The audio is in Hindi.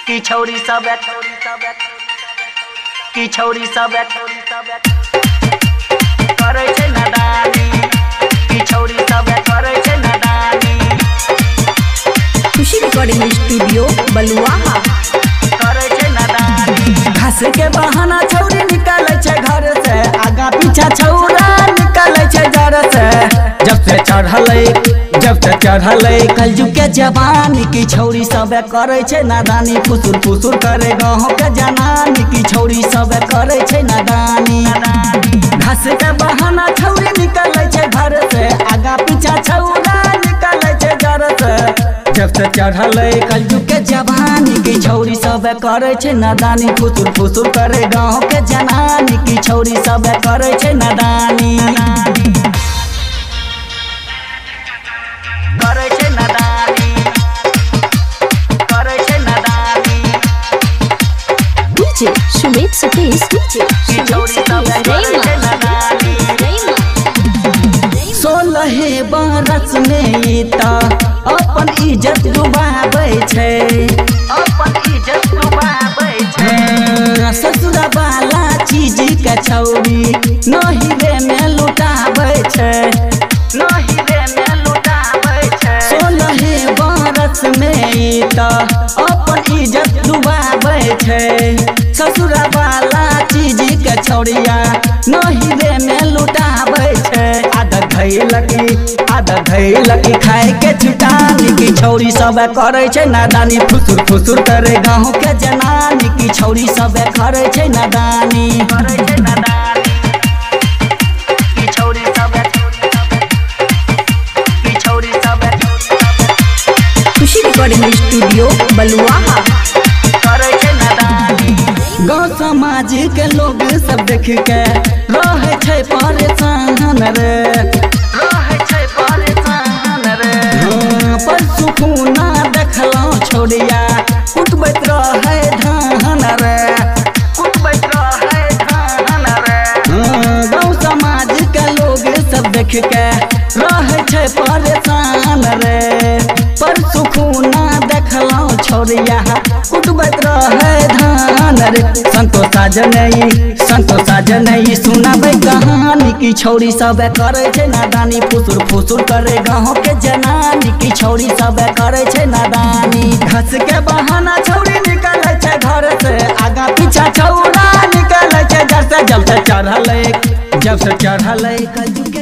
की छौरी सब करे छै नादानी की छौरी सब करे छै नादानी। खुशी रिकॉर्डिंग स्टूडियो बलुआहा करे छै नादानी। घास के बहाना छौरी निकाले छै घर से, आगा पीछा छौरा निकाले छै घर से। जब से चढ़ले कलयुग के जवानी की छौरी सब करे छै नादानी। फुसुर फुसुर करे गाँव के जनानी की छौरी सब करे छै नादानी। घास के बहाना छौरी निकाले छै घर से, आगा पीछा छौरा निकाले छै घर से। जब से चढ़ले कलयुग के जवानी की छौरी सब करे छै नादानी। फुसुर फुसुर करे गाँव के जनानी की छौरी सब करे छै नादानी। करे छै नादानी करे छै नादानी। डीजे सुमित सतीश डीजे की छौरी सब करे छै नादानी। 16 बरस में ता अपन इज्जत डुबाबै छै, अपन इज्जत डुबाबै छै। ससुरा वाला चीज के छौरी नहिरे में लुटाबै छै, नहिरे में लुटाबै छै। 16 बरस में ता अपन इज्जत डुबाबै छै। ससुरा वाला चीज के छौरिया नहिरे में लुटाबै छै। आधा धैलकी खाए के छुटानी की छौरी सब करे छै नादानी। फुसुर फुसुर करे गाँव के जनानी की छौरी सब करे छै नादानी। करे छै नादानी की छौरी सब खुशी रिकॉर्डिंग स्टूडियो बलुआहा करे छै नादानी। गाँव समाज के लोग सब देख के रहे छै परेशान रे, रहे छै परेशान रे। पर सुकूना देखलौं छोड़िया कुटबैत रहे धान रे, कुटबैत रहे धान रे। गाँव समाज के लोग सब देख के रहे छै परेशान रे। पर सुकूना देखलौं छोड़िया कुटबैत रहे धान रे। संतोषा जनई सुनाबै कहानी की छौरी सब करे छै नादानी। फुसुर फुसुर करे गाँव के जनानी की छौरी सब करे छै नादानी। घास के बहाना छौरी निकाले छै घर से, आगा पीछा छौरा निकाले छै घर से। जब से चढ़ले कलयुग